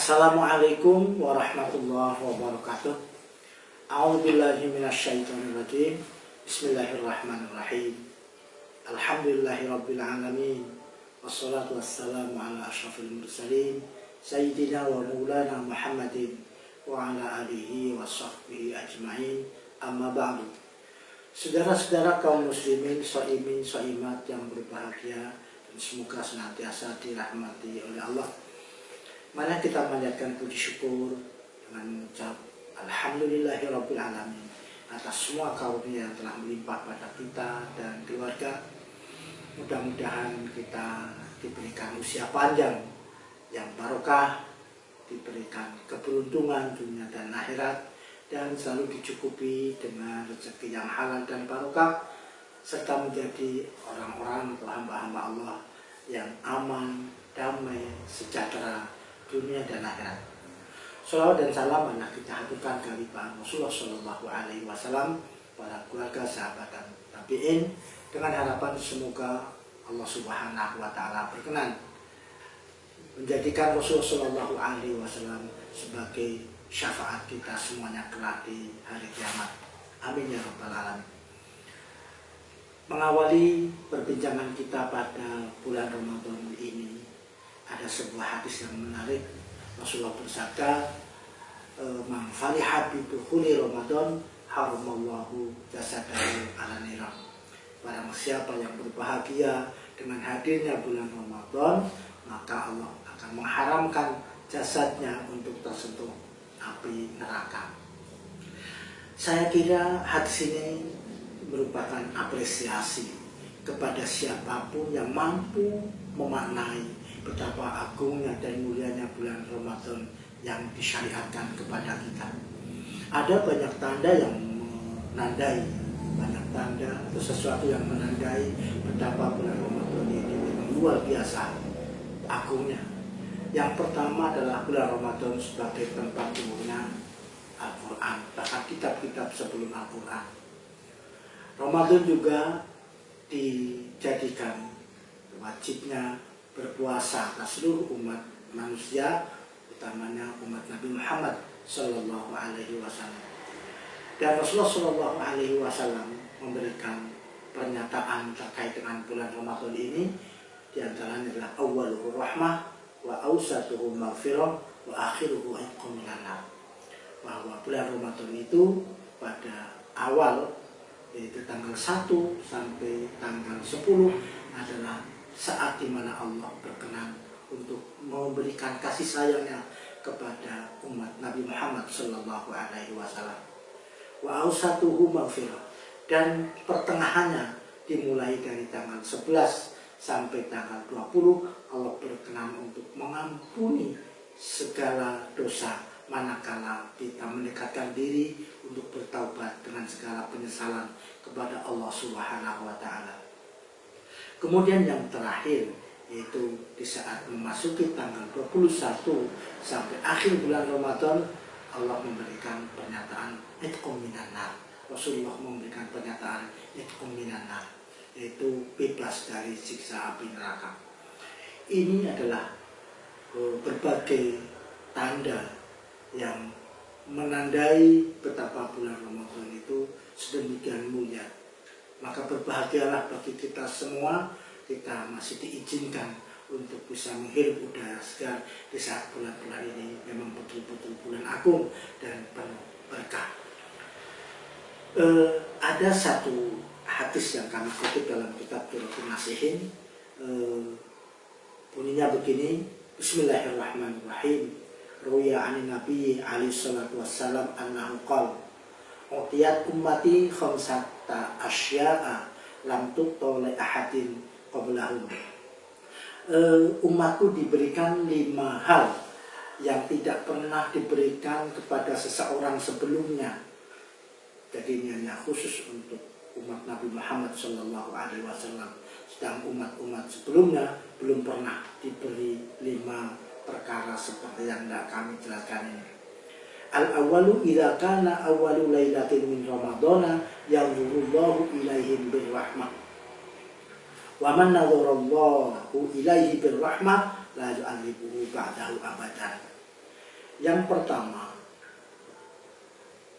Assalamualaikum warahmatullahi wabarakatuh. A'udzubillahi minasyaitonirrajim. Bismillahirrahmanirrahim. Alhamdulillahirabbil alamin. Wassalatu wassalamu ala asyrafil mursalin sayyidina wa maulana Muhammadin wa ala alihi wa sahbihi ajmain. Amma ba'du. Saudara-saudara kaum muslimin, shaimin, shaimat yang berbahagia dan semoga senantiasa dirahmati oleh Allah. Mari kita panjatkan puji syukur dengan mengucap Alhamdulillahirabbil alamin atas semua karunia yang telah melimpah pada kita dan keluarga. Mudah-mudahan kita diberikan usia panjang yang barokah, diberikan keberuntungan dunia dan akhirat, dan selalu dicukupi dengan rezeki yang halal dan barokah, serta menjadi orang-orang atau hamba-hamba Allah yang aman, damai, sejahtera dunia dan akhirat. Shalawat dan salam mana kita haturkan kehadirat Rasulullah Shallallahu Alaihi Wasallam, para keluarga, sahabat dan tabiin, dengan harapan semoga Allah Subhanahu Wa Taala berkenan menjadikan Rasulullah Shallallahu Alaihi Wasallam sebagai syafaat kita semuanya kelak di hari kiamat. Amin ya rabbal alamin. Mengawali perbincangan kita pada bulan Ramadan ini, ada sebuah hadis yang menarik. Rasulullah bersabda, "Man fariha bi dukhuli Ramadan, haramallahu jasadahu 'ala niran." Barang siapa yang berbahagia dengan hadirnya bulan Ramadan, maka Allah akan mengharamkan jasadnya untuk tersentuh api neraka. Saya kira hadis ini merupakan apresiasi kepada siapapun yang mampu memaknai betapa agungnya dan mulianya bulan Ramadan yang disyariatkan kepada kita. Ada banyak tanda yang menandai, banyak tanda atau sesuatu yang menandai betapa bulan Ramadan ini luar biasa agungnya. Yang pertama adalah bulan Ramadan sebagai tempat turunnya Al-Quran, bahkan kitab-kitab sebelum Al-Quran. Ramadan juga dijadikan wajibnya berpuasa atas seluruh umat manusia, utamanya umat Nabi Muhammad Sallallahu Alaihi Wasallam. Dan Rasulullah Sallallahu Alaihi Wasallam memberikan pernyataan terkait dengan bulan Ramadan ini, diantaranya adalah awwaluhu rahmah wa awsatuhu maghfirah wa akhiruhu itqun minan nar. Bahwa bulan Ramadan itu pada awal, yaitu tanggal 1 sampai tanggal 10 adalah saat dimana Allah berkenan untuk memberikan kasih sayangnya kepada umat Nabi Muhammad Sallallahu Alaihi Wasallam. Wa awsatuhu maghfirah, dan pertengahannya dimulai dari tanggal 11 sampai tanggal 20 Allah berkenan untuk mengampuni segala dosa manakala kita mendekatkan diri untuk bertaubat dengan segala penyesalan kepada Allah Subhanahu Wa Taala. Kemudian yang terakhir, yaitu di saat memasuki tanggal 21 sampai akhir bulan Ramadan, Allah memberikan pernyataan itqum minan nar. Rasulullah memberikan pernyataan itqum minan nar, yaitu bebas dari siksa api neraka. Ini adalah berbagai tanda yang menandai betapa bulan Ramadan itu sedemikian mulia. Maka berbahagialah bagi kita semua, kita masih diizinkan untuk bisa menghirup udara segar di saat bulan-bulan ini memang betul-betul bulan agung dan penuh berkah. Ada satu hadis yang kami kutip dalam kitab Qur'an Nasihin, bunyinya begini: Bismillahirrahmanirrahim. Ruya anin Nabi alaihi salatu wassalam annahu qala utiyat ummati khamsata asya'a lam tuqta li ahadin qablahum. Umatku diberikan 5 hal yang tidak pernah diberikan kepada seseorang sebelumnya. Jadi ini hanya khusus untuk umat Nabi Muhammad Sallallahu Alaihi Wasallam. Sedang umat-umat sebelumnya belum pernah diberi 5 perkara seperti yang tidak kami jelaskan ini. Al-awwalu idza kana awwalu lailatin min ramadhana yanzurullahu ilaihim birrahmah. Wa man nadharallahu ilaihi birrahmah la yu'adhibuhu ba'dahu abadan. Yang pertama,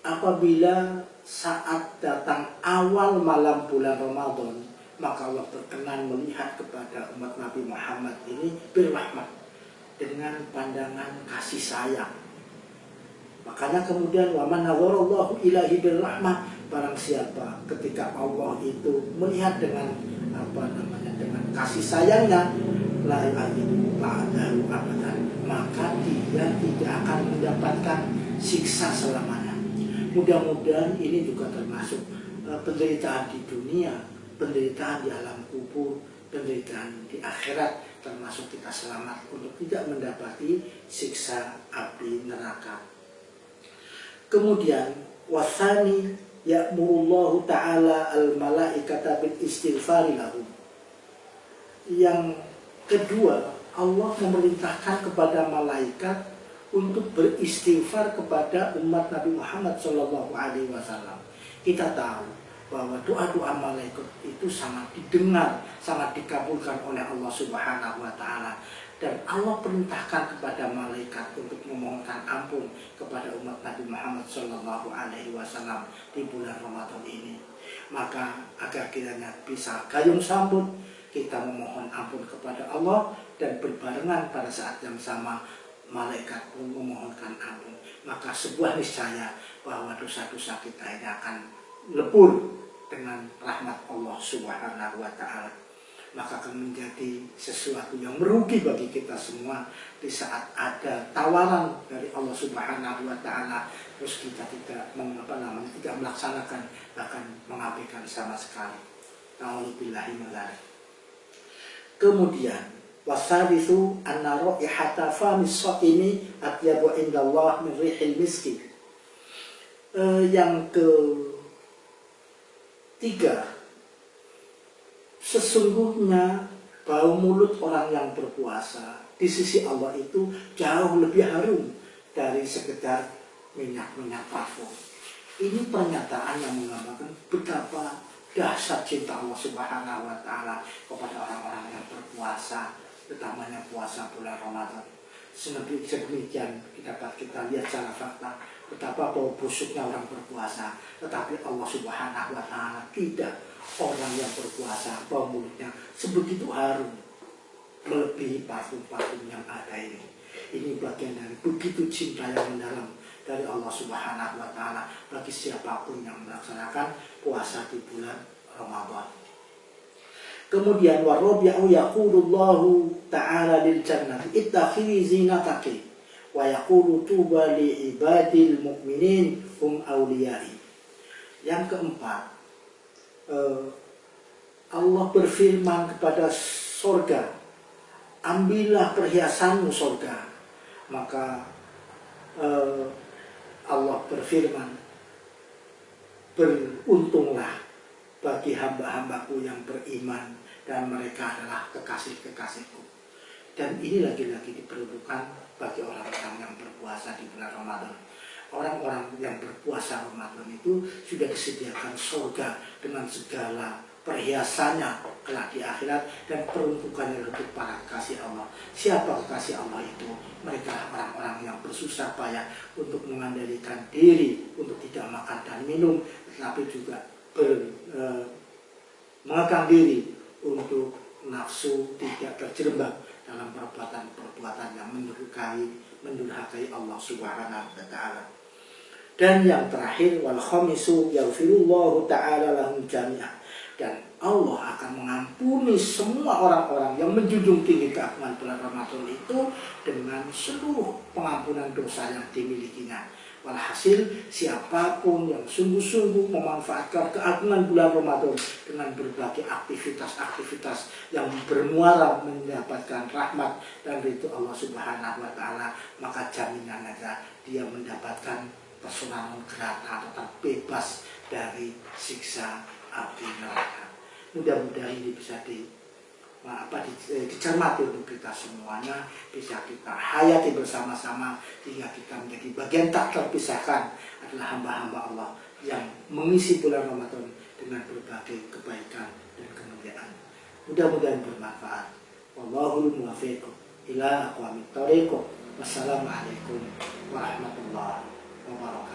apabila saat datang awal malam bulan Ramadan, maka Allah berkenan melihat kepada umat Nabi Muhammad ini berrahmat dengan pandangan kasih sayang. Makanya kemudian wa man nazarallahu ilahi birrahmah, barang siapa ketika Allah itu melihat dengan dengan kasih sayangnya, la yu'adhibu ba'dahu abadan, maka dia tidak akan mendapatkan siksa selamanya. Mudah-mudahan ini juga termasuk penderitaan di dunia, penderitaan di alam kubur, penderitaan di akhirat, termasuk kita selamat untuk tidak mendapati siksa api neraka. Kemudian wasani ya'murullahu ta'ala al-malaikata bil istighfari lahum. Yang kedua, Allah memerintahkan kepada malaikat untuk beristighfar kepada umat Nabi Muhammad SAW. Kita tahu bahwa doa-doa malaikat itu sangat didengar, sangat dikabulkan oleh Allah Subhanahu wa Ta'ala. Dan Allah perintahkan kepada malaikat untuk memohonkan ampun kepada umat Nabi Muhammad SAW di bulan Ramadan ini. Maka agar kiranya bisa gayung sambut, kita memohon ampun kepada Allah, dan berbarengan pada saat yang sama malaikat pun memohonkan ampun, maka sebuah niscaya bahwa dosa-dosa kita ini akan lebur dengan rahmat Allah Subhanahu wa Ta'ala. Maka akan menjadi sesuatu yang merugi bagi kita semua di saat ada tawaran dari Allah Subhanahu wa Ta'ala, terus kita tidak tidak melaksanakan, bahkan mengabaikan sama sekali. Na'udzubillahi min dzalik. Kemudian wasadisu anna raihata famis shaimi atyabu indallah min rihil miski. Yang ketiga, sesungguhnya bau mulut orang yang berpuasa di sisi Allah itu jauh lebih harum dari sekedar minyak-minyak parfum. Ini pernyataan yang menggambarkan betapa dahsyat cinta Allah Subhanahu wa Ta'ala kepada orang-orang yang berpuasa, utamanya puasa bulan Ramadan. Sedemikian dapat kita lihat secara fakta betapa bau busuknya orang berpuasa, tetapi Allah Subhanahu wa Ta'ala tidak. Orang yang berpuasa bau mulutnya sebegitu harum, melebihi parfum-parfum yang ada ini. Ini bagian dari begitu cinta yang mendalam dari Allah Subhanahu wa Ta'ala bagi siapapun yang melaksanakan puasa di bulan Ramadan. Kemudian warabi'u yaqulullahu ta'ala lil jannati ittakhidhi zinataki wa yaqulu tuba li ibadil mu'minin hum awliyai. Yang keempat, Allah berfirman kepada surga, ambillah perhiasanmu surga. Maka Allah berfirman, beruntunglah bagi hamba-hambaku yang beriman dan mereka adalah kekasih-kekasihku. Dan ini lagi-lagi diperlukan bagi orang-orang yang berpuasa di bulan Ramadan. Orang-orang yang berpuasa Ramadan itu sudah disediakan surga dengan segala perhiasannya kelak di akhirat, dan peruntukannya untuk para kekasih Allah. Siapa kekasih Allah itu? Mereka orang-orang yang bersusah payah untuk mengendalikan diri untuk tidak makan dan minum, tetapi juga mengekang diri untuk nafsu tidak terjerembab dalam perbuatan-perbuatan yang mendurhakai Allah Subhanahu wa Ta'ala. Dan yang terakhir, wal khamisu yaghfirullahu ta'ala lahum jami'ah, dan Allah akan mengampuni semua orang-orang yang menjunjung tinggi keagungan bulan Ramadan itu dengan seluruh pengampunan dosa yang dimilikinya. Walhasil, siapapun yang sungguh-sungguh memanfaatkan keagungan bulan Ramadan dengan berbagai aktivitas-aktivitas yang bermuara mendapatkan rahmat dan ridho Allah Subhanahu wa Ta'ala, maka jaminan ada dia mendapatkan persoalan neraka atau terbebas dari siksa api neraka. Mudah-mudahan ini bisa dicermati untuk kita semuanya, bisa kita hayati bersama-sama hingga kita menjadi bagian tak terpisahkan adalah hamba-hamba Allah yang mengisi bulan Ramadan dengan berbagai kebaikan dan kemuliaan. Mudah-mudahan bermanfaat. Wallahul muwaffiq ila aqwamit thoriq. Wassalamualaikum warahmatullahi wabarakatuh.